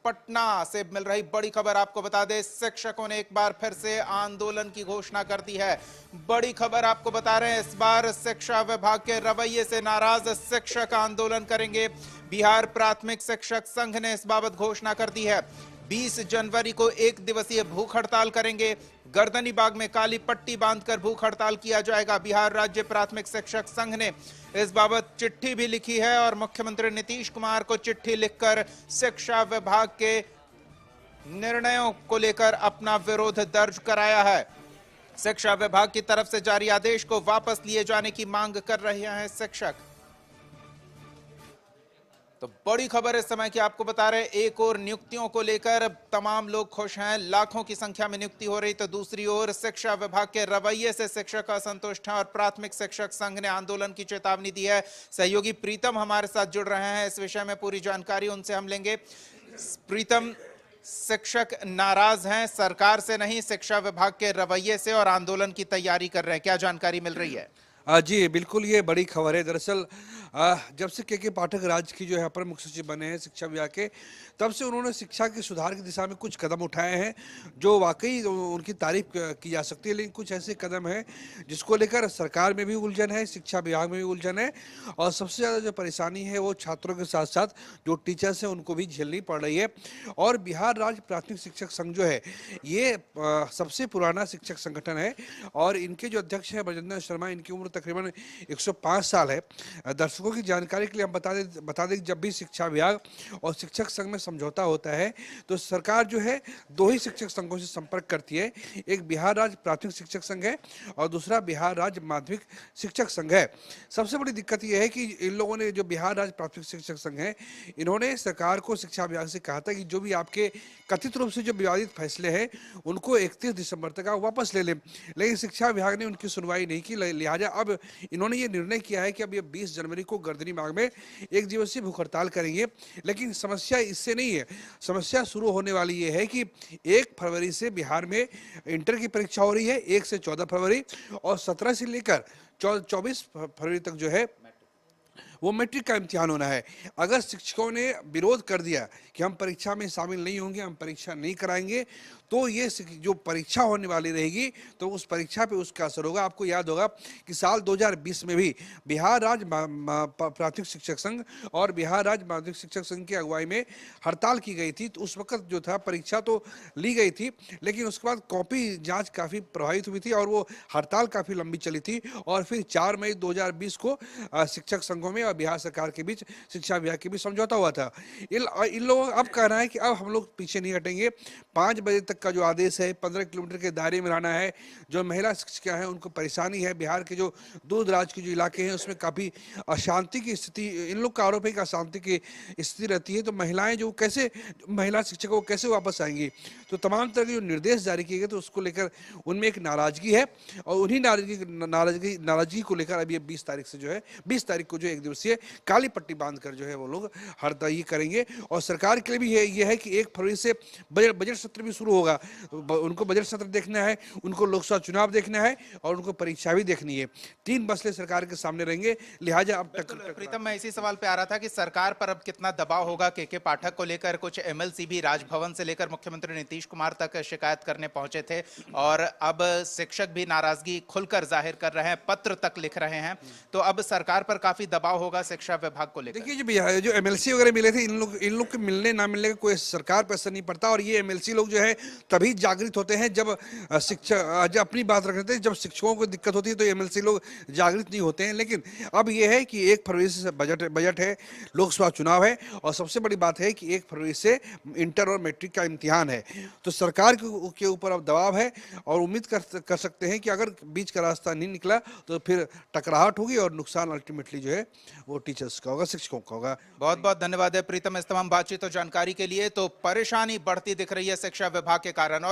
पटना से मिल रही बड़ी खबर आपको बता दें, शिक्षकों ने एक बार फिर से आंदोलन की घोषणा कर दी है। बड़ी खबर आपको बता रहे हैं, इस बार शिक्षा विभाग के रवैये से नाराज शिक्षक आंदोलन करेंगे। बिहार प्राथमिक शिक्षक संघ ने इस बाबत घोषणा कर दी है। 20 जनवरी को एक दिवसीय भूख हड़ताल करेंगे। गर्दनी बाग में काली पट्टी बांधकर भूख हड़ताल किया जाएगा। बिहार राज्य प्राथमिक शिक्षक संघ ने इस बाबत चिट्ठी भी लिखी है और मुख्यमंत्री नीतीश कुमार को चिट्ठी लिखकर शिक्षा विभाग के निर्णयों को लेकर अपना विरोध दर्ज कराया है। शिक्षा विभाग की तरफ से जारी आदेश को वापस लिए जाने की मांग कर रहे हैं शिक्षक। तो बड़ी खबर इस समय की आपको बता रहे, एक और नियुक्तियों को लेकर तमाम लोग खुश हैं, लाखों की संख्या में नियुक्ति हो रही, तो दूसरी ओर शिक्षा विभाग के रवैये से शिक्षक असंतुष्ट हैं और प्राथमिक शिक्षक संघ ने आंदोलन की चेतावनी दी है। सहयोगी प्रीतम हमारे साथ जुड़ रहे हैं, इस विषय में पूरी जानकारी उनसे हम लेंगे। प्रीतम, शिक्षक नाराज हैं, सरकार से नहीं शिक्षा विभाग के रवैये से, और आंदोलन की तैयारी कर रहे हैं, क्या जानकारी मिल रही है? जी बिल्कुल, ये बड़ी खबर है। दरअसल जब से के पाठक राज्य की जो है अपर मुख्य सचिव बने हैं शिक्षा विभाग के, तब से उन्होंने शिक्षा के सुधार की दिशा में कुछ कदम उठाए हैं जो वाकई उनकी तारीफ की जा सकती है। लेकिन कुछ ऐसे कदम हैं जिसको लेकर सरकार में भी उलझन है, शिक्षा विभाग में भी उलझन है, और सबसे ज़्यादा जो परेशानी है वो छात्रों के साथ साथ जो टीचर्स हैं उनको भी झेलनी पड़ रही है। और बिहार राज्य प्राथमिक शिक्षक संघ जो है ये सबसे पुराना शिक्षक संगठन है और इनके जो अध्यक्ष हैं ब्रजेंद्र शर्मा, इनकी उम्र तकरीबन 105 साल है। दर्शकों की जानकारी के लिए हम बता दें कि जब भी शिक्षा विभाग और शिक्षक संघ में समझौता होता है तो सरकार जो है दो ही शिक्षक संघों से संपर्क करती है, एक बिहार राज्य प्राथमिक शिक्षक संघ है और दूसरा बिहार राज्य माध्यमिक शिक्षक संघ है। सबसे बड़ी दिक्कत यह है कि इन लोगों ने, जो बिहार राज्य प्राथमिक शिक्षक संघ है, इन्होंने सरकार को शिक्षा विभाग से कहा था कि जो भी आपके कथित रूप से जो विवादित फैसले हैं उनको 31 दिसंबर तक आप वापस ले लें, लेकिन शिक्षा विभाग ने उनकी सुनवाई नहीं की। लिहाजा अब इन्होंने ये निर्णय किया है कि अब ये 20 जनवरी को गर्दनी बाग में एक दिवसीय भूख हड़ताल करेंगे। लेकिन समस्या इससे नहीं है, समस्या शुरू होने वाली ये है कि 1 फरवरी से बिहार में इंटर की परीक्षा हो रही है, 1 से 14 फरवरी, और 17 से लेकर 24 फरवरी तक जो है वो मैट्रिक का इम्तिहान होना है। अगर शिक्षकों ने विरोध कर दिया कि हम परीक्षा में शामिल नहीं होंगे, हम परीक्षा नहीं कराएंगे, तो ये जो परीक्षा होने वाली रहेगी तो उस परीक्षा पे उसका असर होगा। आपको याद होगा कि साल 2020 में भी बिहार राज्य प्राथमिक शिक्षक संघ और बिहार राज्य माध्यमिक शिक्षक संघ की अगुवाई में हड़ताल की गई थी। तो उस वक्त जो था परीक्षा तो ली गई थी, लेकिन उसके बाद कॉपी जाँच काफ़ी प्रभावित हुई थी और वो हड़ताल काफ़ी लंबी चली थी। और फिर 4 मई 2020 को शिक्षक संघों में और बिहार सरकार के बीच शिक्षा विभाग के बीच समझौता हुआ था। इन लोगों का अब कहना है कि अब हम लोग पीछे नहीं हटेंगे। 5 बजे तक का जो आदेश है, 15 किलोमीटर के दायरे में रहना है। जो महिला शिक्षिका हैं उनको परेशानी है। बिहार के जो दूर दराज के जो इलाके हैं उसमें काफ़ी अशांति की स्थिति, इन लोग का आरोप है कि अशांति की स्थिति रहती है। तो महिलाएं जो कैसे, महिला शिक्षकों को कैसे वापस आएंगी, तो तमाम तरह के जो निर्देश जारी किए गए तो उसको लेकर उनमें एक नाराजगी है और उन्हीं नाराजगी को लेकर अब ये 20 तारीख से जो है 20 तारीख को जो एक दिवसीय काली पट्टी बांधकर जो है वो लोग हड़ताल करेंगे। और सरकार के लिए भी ये है कि 1 फरवरी से बजट सत्र भी शुरू होगा। उनको बजट सत्र देखना है, उनको लोकसभा चुनाव देखना है और उनको परीक्षा भी देखनी है। 3 मसले सरकार के सामने रहेंगे। लिहाजा अब तक प्रीतम, मैं इसी सवाल पे आ रहा था कि सरकार पर अब कितना दबाव होगा। के पाठक को लेकर कुछ एमएलसी भी राजभवन से लेकर मुख्यमंत्री नीतीश कुमार तक शिकायत करने पहुंचे थे और अब शिक्षक भी नाराजगी खुलकर जाहिर कर रहे हैं, पत्र तक लिख रहे हैं, तो अब सरकार पर काफी दबाव होगा शिक्षा विभाग को लेकर। देखिए जो एमएलसी वगैरह मिले थे, इन लोग के मिलने ना मिलने का कोई सरकार पर असर नहीं पड़ता। और ये एमएलसी लोग जो है तभी जागृत होते हैं जब जब अपनी बात रखते हैं। जब शिक्षकों को दिक्कत होती है तो एमएलसी लोग जागृत नहीं होते हैं। लेकिन अब ये है कि 1 फरवरी से बजट है, लोकसभा चुनाव है और सबसे बड़ी बात है कि 1 फरवरी से इंटर और मैट्रिक का इम्तिहान है। तो सरकार के ऊपर अब दबाव है और उम्मीद कर सकते हैं कि अगर बीच का रास्ता नहीं निकला तो फिर टकराहट होगी और नुकसान अल्टीमेटली जो है वो टीचर्स का होगा, शिक्षकों का होगा। बहुत बहुत धन्यवाद है प्रीतम इस तमाम बातचीत और जानकारी के लिए। तो परेशानी बढ़ती दिख रही है शिक्षा विभाग के कारण। और